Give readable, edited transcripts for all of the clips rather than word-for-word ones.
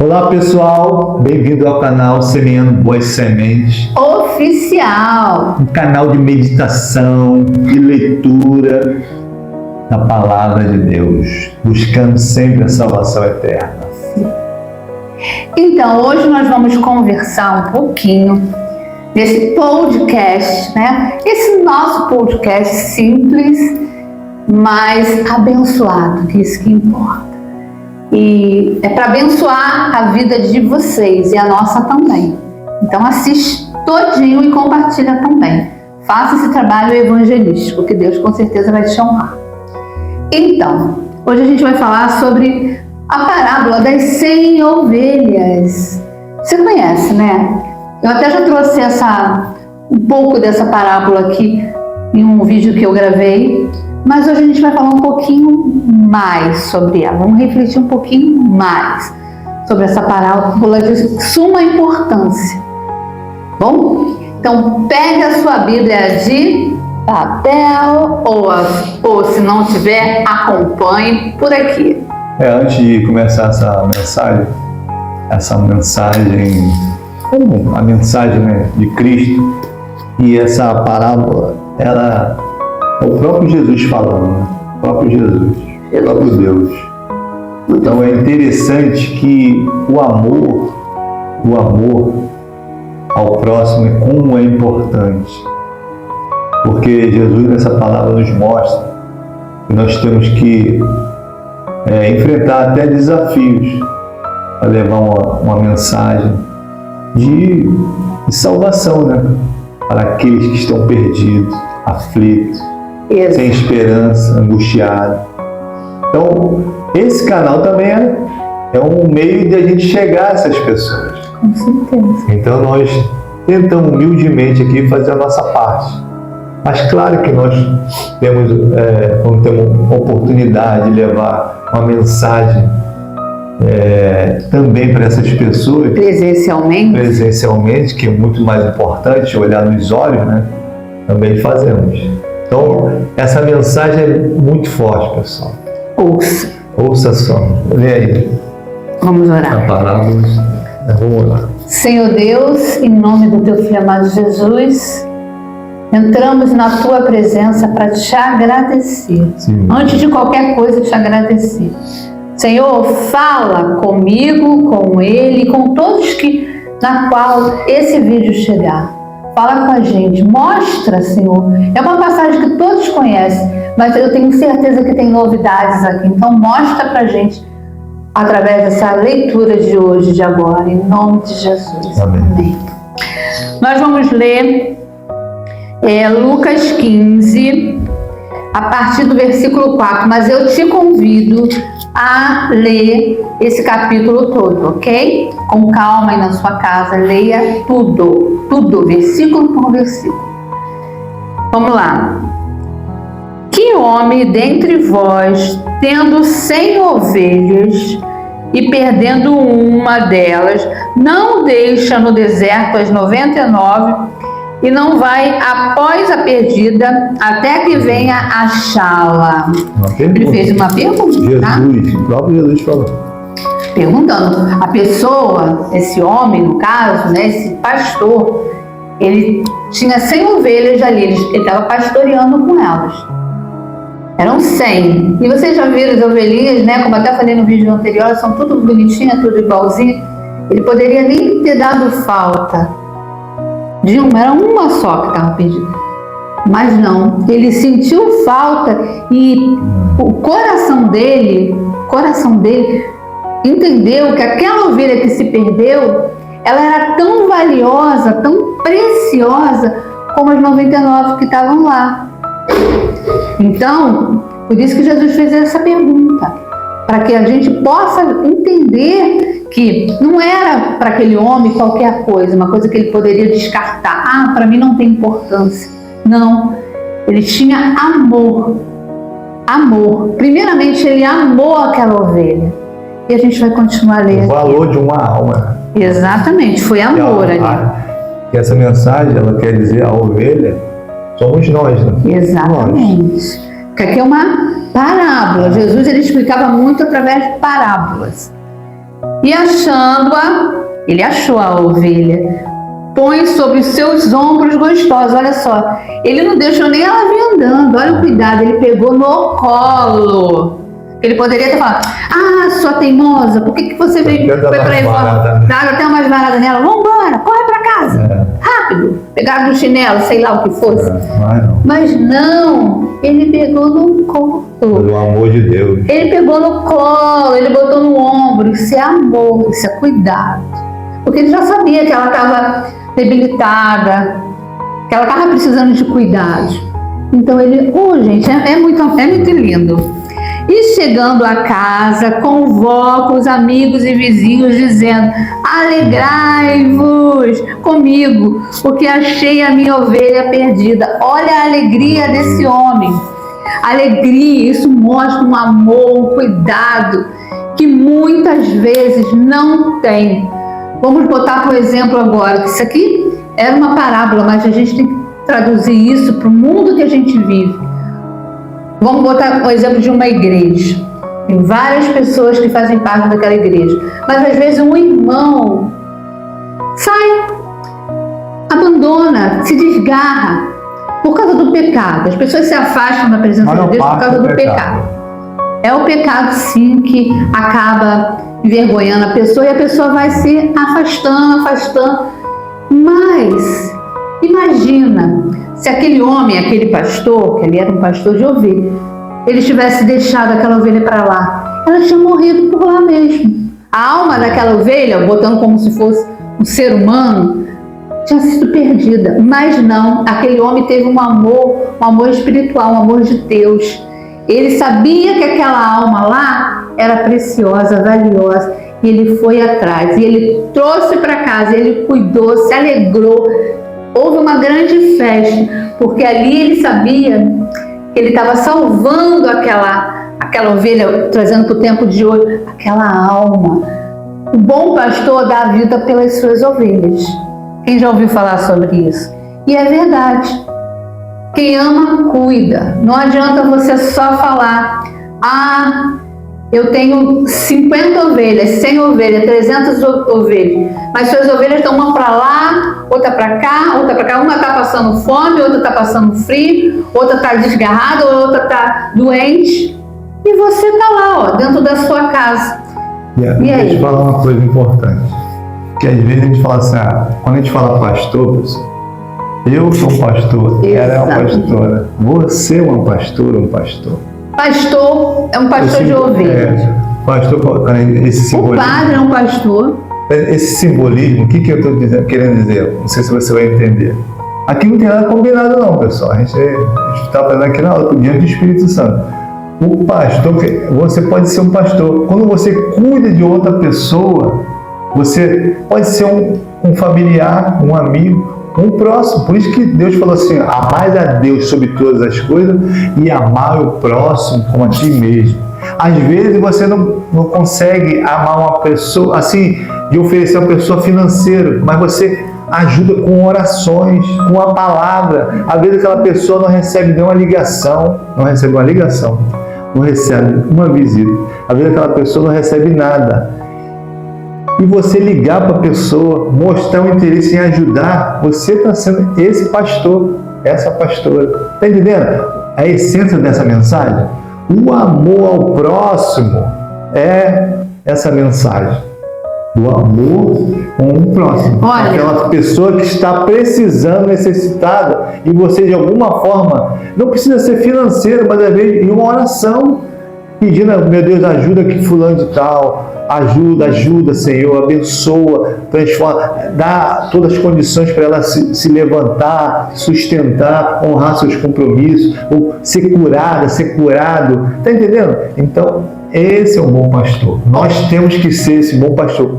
Olá pessoal, bem-vindo ao canal Semeando Boas Sementes Oficial, um canal de meditação, de leitura da Palavra de Deus, buscando sempre a salvação eterna. Então hoje nós vamos conversar um pouquinho desse podcast, né? Esse nosso podcast simples, mas abençoado, que é isso que importa. E é para abençoar a vida de vocês e a nossa também. Então assiste todinho e compartilha também. Faça esse trabalho evangelístico, que Deus com certeza vai te honrar. Então, hoje a gente vai falar sobre a parábola das 100 ovelhas. Você conhece, né? Eu até já trouxe um pouco dessa parábola aqui em um vídeo que eu gravei. Mas hoje a gente vai falar um pouquinho mais sobre ela. Vamos refletir um pouquinho mais sobre essa parábola de suma importância. Bom? Então, pegue a sua Bíblia de papel ou se não tiver, acompanhe por aqui. Antes de começar essa mensagem, como a mensagem, né, de Cristo, e essa parábola, ela é o próprio Jesus falando, né? O próprio Jesus, o próprio Deus. Então é interessante que o amor ao próximo é como é importante. Porque Jesus nessa palavra nos mostra que nós temos que enfrentar até desafios para levar uma mensagem de salvação, né? Para aqueles que estão perdidos, aflitos, sem esperança, angustiado. Então, esse canal também é um meio de a gente chegar a essas pessoas. Com certeza. Então, nós tentamos humildemente aqui fazer a nossa parte. Mas claro que nós vamos ter uma oportunidade de levar uma mensagem também para essas pessoas. Presencialmente, que é muito mais importante, olhar nos olhos, né? Também fazemos. Então, essa mensagem é muito forte, pessoal. Ouça só. Lê aí. Vamos orar. A palavra. Vamos lá. Senhor Deus, em nome do teu filho amado Jesus, entramos na tua presença para te agradecer. Sim. Antes de qualquer coisa, te agradecer. Senhor, fala comigo, com ele, com todos na qual esse vídeo chegar. Fala com a gente, mostra, Senhor. É uma passagem que todos conhecem, mas eu tenho certeza que tem novidades aqui. Então mostra pra gente através dessa leitura de hoje, de agora, em nome de Jesus. Amém. Nós vamos ler Lucas 15, a partir do versículo 4, mas eu te convido a ler esse capítulo todo, ok? Com calma aí na sua casa, leia tudo, versículo por versículo. Vamos lá. Que homem dentre vós, tendo 100 ovelhas e perdendo uma delas, não deixa no deserto as 99 e não vai após a perdida até que venha achá-la? Ele fez uma pergunta, Jesus, o próprio Jesus falou. Perguntando. A pessoa, esse homem no caso, né, esse pastor, ele tinha 100 ovelhas ali, ele estava pastoreando com elas. Eram 100. E vocês já viram as ovelhinhas, né, como até falei no vídeo anterior, são tudo bonitinhas, tudo igualzinho. Ele poderia nem ter dado falta de uma, era uma só que estava perdida. Mas não, ele sentiu falta e o coração dele entendeu que aquela ovelha que se perdeu, ela era tão valiosa, tão preciosa como as 99 que estavam lá. Então, por isso que Jesus fez essa pergunta, para que a gente possa entender que não era para aquele homem qualquer coisa, uma coisa que ele poderia descartar. Para mim não tem importância. Não, ele tinha amor. Primeiramente, ele amou aquela ovelha. E a gente vai continuar lendo. O valor de uma alma. Exatamente, foi amor ali. E essa mensagem, ela quer dizer a ovelha, somos nós, né? Exatamente. Porque aqui é uma parábola. Jesus ele explicava muito através de parábolas. E achando-a, ele achou a ovelha, põe sobre os seus ombros gostosos. Olha só, ele não deixou nem ela vir andando. Olha o cuidado, ele pegou no colo. Ele poderia ter falado: ah, sua teimosa, por que você foi para aí fora? Nada, tem umas varadas nela, vamos embora, corre para casa, rápido. Pegaram no chinelo, sei lá o que fosse. Mas não, ele pegou no colo. Pelo amor de Deus. Ele pegou no colo, ele botou no ombro. Isso é amor, isso é cuidado. Porque ele já sabia que ela estava debilitada, que ela estava precisando de cuidado. Então ele, gente, é muito lindo. E chegando a casa, convoca os amigos e vizinhos, dizendo: alegrai-vos comigo, porque achei a minha ovelha perdida. Olha a alegria desse homem. Alegria, isso mostra um amor, um cuidado que muitas vezes não tem. Vamos botar por exemplo agora, que isso aqui era uma parábola, mas a gente tem que traduzir isso para o mundo que a gente vive. Vamos botar o exemplo de uma igreja. Tem várias pessoas que fazem parte daquela igreja, mas às vezes um irmão sai, abandona, se desgarra por causa do pecado. As pessoas se afastam da presença de Deus por causa do pecado. É o pecado, sim, que acaba envergonhando a pessoa e a pessoa vai se afastando. Mas imagina se aquele homem, aquele pastor, que ele era um pastor de ovelha, ele tivesse deixado aquela ovelha para lá, ela tinha morrido por lá mesmo. A alma daquela ovelha, botando como se fosse um ser humano, tinha sido perdida. Mas não, aquele homem teve um amor espiritual, um amor de Deus. Ele sabia que aquela alma lá era preciosa, valiosa, e ele foi atrás, e ele trouxe para casa, ele cuidou, se alegrou. Houve uma grande festa, porque ali ele sabia que ele estava salvando aquela ovelha, trazendo para o tempo de hoje, aquela alma. O bom pastor dá a vida pelas suas ovelhas. Quem já ouviu falar sobre isso? E é verdade. Quem ama, cuida. Não adianta você só falar: ah, eu tenho 50 ovelhas, 100 ovelhas, 300 ovelhas, mas suas ovelhas estão uma para lá, outra para cá, uma está passando fome, outra está passando frio, outra está desgarrada, outra está doente, e você está lá, ó, dentro da sua casa. E aí? Deixa eu te falar uma coisa importante, que às vezes a gente fala assim, quando a gente fala pastor, eu sou um pastor, ela é uma pastora, você é uma pastora, um pastor. Pastor é um pastor de ovelhas. Pastor, esse simbolismo. O padre é um pastor. Esse simbolismo, o que eu estou querendo dizer? Não sei se você vai entender. Aqui não tem nada combinado não, pessoal. A gente está fazendo aqui na aula, diante do Espírito Santo. O pastor, você pode ser um pastor. Quando você cuida de outra pessoa, você pode ser um familiar, um amigo, um próximo. Por isso que Deus falou assim: amai a Deus sobre todas as coisas e amai o próximo como a ti mesmo. Às vezes você não consegue amar uma pessoa assim, de oferecer uma pessoa financeira, mas você ajuda com orações, com a palavra. Às vezes aquela pessoa não recebe nenhuma ligação, não recebe uma visita. Às vezes aquela pessoa não recebe nada. E você ligar para a pessoa, mostrar um interesse em ajudar, você está sendo esse pastor, essa pastora. Está entendendo a essência dessa mensagem? O amor ao próximo é essa mensagem. Do amor com o próximo. Olha, aquela pessoa que está precisando, necessitada, e você de alguma forma, não precisa ser financeiro, mas às vezes em uma oração, pedindo: meu Deus, ajuda que fulano de tal, ajuda, Senhor, abençoa, transforma, dá todas as condições para ela se levantar, sustentar, honrar seus compromissos, ou ser curada, ser curado. Está entendendo? Então, esse é um bom pastor. Nós temos que ser esse bom pastor.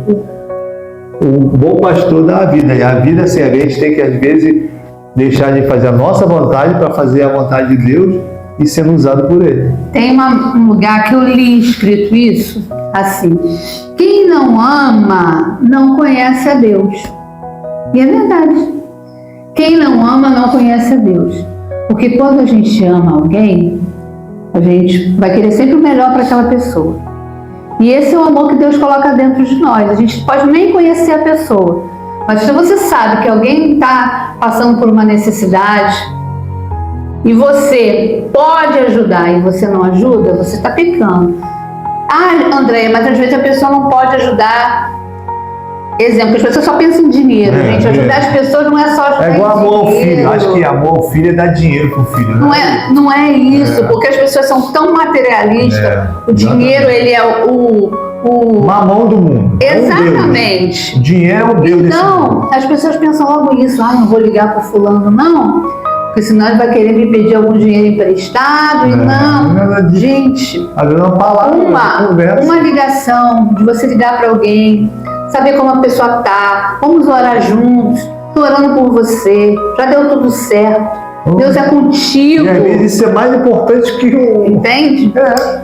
O bom pastor da vida. E a vida, assim, a gente tem que, às vezes, deixar de fazer a nossa vontade para fazer a vontade de Deus e sendo usado por Ele. Tem um lugar que eu li escrito isso, assim: quem não ama não conhece a Deus. E é verdade. Quem não ama não conhece a Deus. Porque quando a gente ama alguém, a gente vai querer sempre o melhor para aquela pessoa. E esse é o amor que Deus coloca dentro de nós. A gente pode nem conhecer a pessoa, mas se você sabe que alguém está passando por uma necessidade e você pode ajudar e você não ajuda, você está pecando. Ah, Andréia, mas às vezes a pessoa não pode ajudar. Exemplo, as pessoas só pensam em dinheiro, gente. Ajudar as pessoas não é só ajudar É igual amor ao dinheiro. filho. Acho que amor ao filho é dar dinheiro pro filho, né? Não é isso, porque as pessoas são tão materialistas. O dinheiro, ele é o mamão do mundo. Exatamente. O dinheiro é o Deus desse mundo. Então, as pessoas pensam logo isso. Ah, não vou ligar pro fulano, não. Porque senão ele vai querer me pedir algum dinheiro emprestado. E não. Gente, uma palavra, uma ligação, de você ligar para alguém, saber como a pessoa tá, vamos orar juntos, estou orando por você, já deu tudo certo, Deus é contigo. E às vezes isso é mais importante que o... Entende?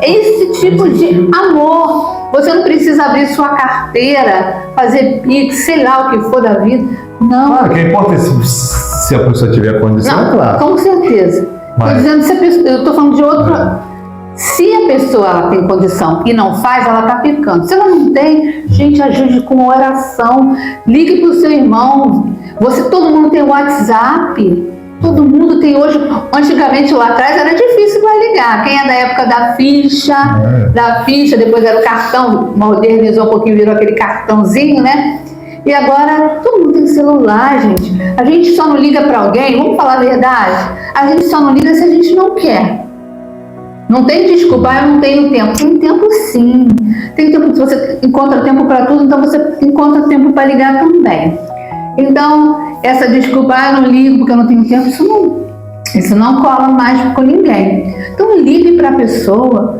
É esse tipo de amor. Você não precisa abrir sua carteira, fazer pix, sei lá o que for da vida. Não. Claro que é importante se a pessoa tiver condição, não, claro. Com certeza. Mas... Tô dizendo, se a pessoa, eu estou falando de outra... Se a pessoa ela tem condição e não faz, ela está pecando. Se ela não tem, gente, ajude com uma oração. Ligue para o seu irmão. Todo mundo tem WhatsApp. Todo mundo tem hoje. Antigamente lá atrás era difícil para ligar. Quem é da época da ficha, depois era o cartão, modernizou um pouquinho, virou aquele cartãozinho, né? E agora todo mundo tem celular, gente. A gente só não liga para alguém, vamos falar a verdade? A gente só não liga se a gente não quer. Não tem desculpa, eu não tenho tempo. Tem tempo sim. Tem tempo, se você encontra tempo para tudo, então você encontra tempo para ligar também. Então, essa desculpa, eu não ligo porque eu não tenho tempo, isso não cola mais com ninguém. Então, ligue para a pessoa.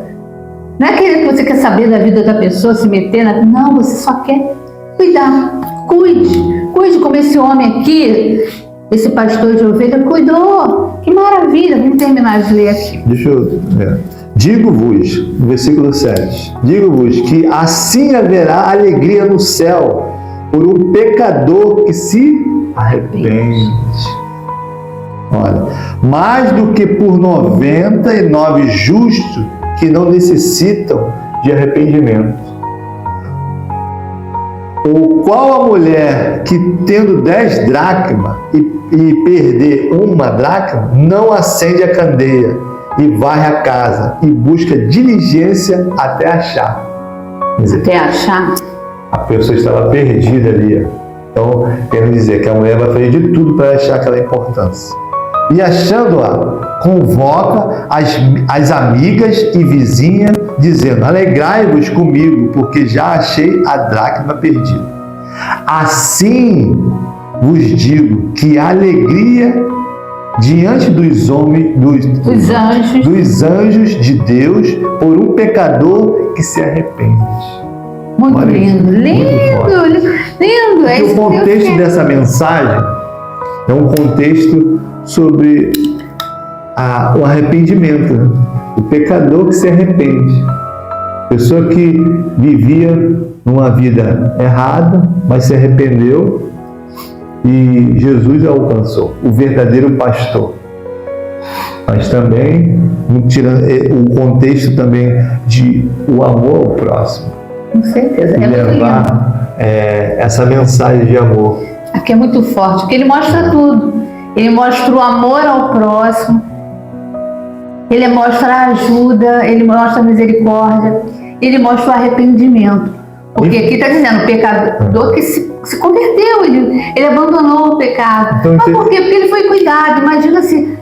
Não é que você quer saber da vida da pessoa, se meter na... Não, você só quer cuidar. Cuide como esse homem aqui, esse pastor de ovelha, cuidou. Que maravilha. Vamos terminar de ler aqui. Deixa eu ver. Digo-vos, no versículo 7, digo-vos que assim haverá alegria no céu por um pecador que se arrepende. Olha, mais do que por 99 justos que não necessitam de arrependimento. Ou qual a mulher que, tendo 10 dracmas e perder uma dracma, não acende a candeia e varre a casa e busca diligência até achar? Até achar? A pessoa estava perdida ali. Então, quero dizer que a mulher vai fazer de tudo para achar aquela importância. E achando-a, convoca as amigas e vizinhas, dizendo: alegrai-vos comigo, porque já achei a dracma perdida. Assim vos digo que a alegria diante dos homens, dos anjos de Deus, por um pecador que se arrepende. Muito lindo, lindo. E o contexto dessa mensagem é um contexto sobre o arrependimento, né? O pecador que se arrepende, pessoa que vivia numa vida errada, mas se arrependeu e Jesus a alcançou, o verdadeiro pastor. Mas também o contexto também de o amor ao próximo. Com certeza. E levar essa mensagem de amor. Aqui é muito forte, porque ele mostra tudo. Ele mostra o amor ao próximo, ele mostra a ajuda, ele mostra a misericórdia, ele mostra o arrependimento. Porque aqui está dizendo o pecador que se converteu, ele abandonou o pecado. Então, mas por quê? Porque ele foi cuidado. Imagina se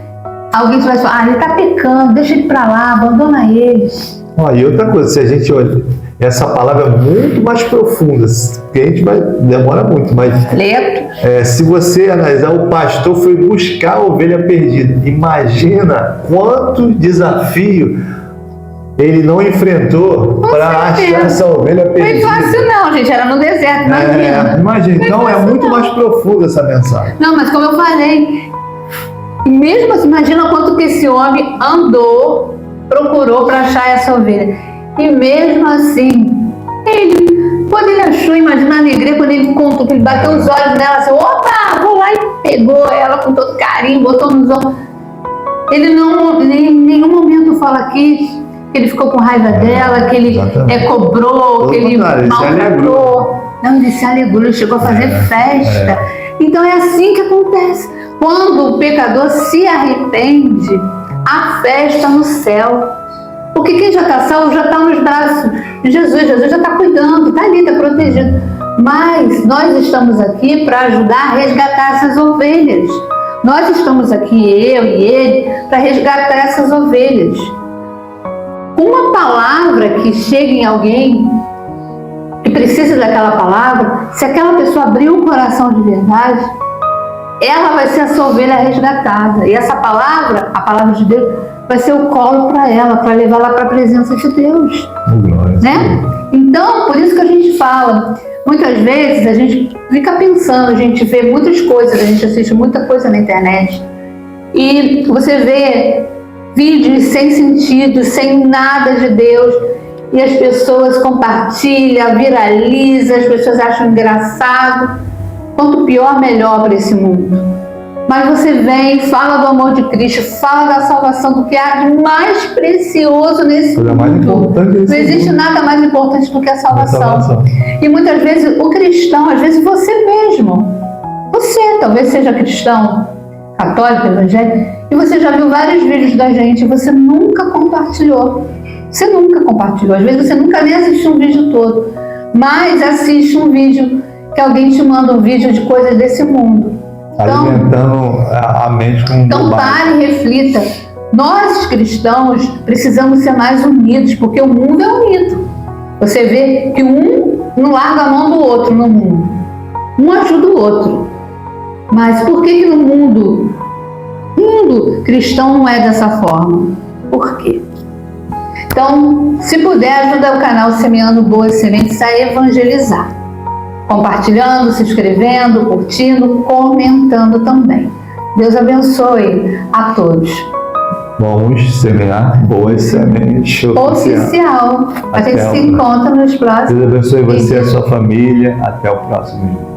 alguém tivesse falado, ele está pecando, deixa ele para lá, abandona ele. E outra coisa, se a gente olha, essa palavra é muito mais profunda, porque a gente demora muito, mas se você analisar, o pastor foi buscar a ovelha perdida. Imagina quanto desafio ele não enfrentou para achar essa ovelha perdida. Não foi fácil não, gente, era no deserto, imagina. Imagina, então é muito mais profunda essa mensagem. Não, mas como eu falei, mesmo assim, imagina quanto que esse homem procurou para achar essa ovelha. E mesmo assim, quando ele achou, imagina a alegria, quando ele contou, que ele bateu os olhos nela, assim, opa, vou lá, e pegou ela com todo carinho, botou nos ombros. Ele não, em nenhum momento fala aqui, que ele ficou com raiva dela, que ele cobrou, que ele maltratou. Não, ele se alegrou, ele chegou a fazer festa. Então é assim que acontece. Quando o pecador se arrepende, há festa no céu. Porque quem já está salvo já está nos braços de Jesus. Jesus já está cuidando, está ali, está protegido. Mas nós estamos aqui para ajudar a resgatar essas ovelhas. Nós estamos aqui, eu e ele, para resgatar essas ovelhas. Uma palavra que chega em alguém que precisa daquela palavra, se aquela pessoa abrir o coração de verdade, ela vai ser a sua ovelha resgatada. E essa palavra, a palavra de Deus, vai ser o colo para ela, para levar ela para a presença de Deus. Né? Então, por isso que a gente fala, muitas vezes a gente fica pensando, a gente vê muitas coisas, a gente assiste muita coisa na internet, e você vê vídeos sem sentido, sem nada de Deus, e as pessoas compartilham, viralizam, as pessoas acham engraçado. Quanto pior, melhor para esse mundo. Mas você vem, fala do amor de Cristo, fala da salvação, do que há de mais precioso nesse mundo. Não existe nada mais importante do que a salvação. E muitas vezes o cristão, às vezes você mesmo, você talvez seja cristão, católico, evangélico, e você já viu vários vídeos da gente e você nunca compartilhou. Você nunca compartilhou. Às vezes você nunca nem assistiu um vídeo todo, mas assiste um vídeo que alguém te manda um vídeo de coisas desse mundo. Então, alimentando a mente com então pare e reflita. Nós cristãos precisamos ser mais unidos, porque o mundo é unido. Você vê que um não larga a mão do outro no mundo. Um ajuda o outro. Mas por que no mundo cristão não é dessa forma? Por quê? Então, se puder, ajuda o canal Semeando Boas Sementes a evangelizar. Compartilhando, se inscrevendo, curtindo, comentando também. Deus abençoe a todos. Vamos semear boas sementes. Oficial. A gente se encontra nos próximos. Deus abençoe você e a sua família. Até o próximo vídeo.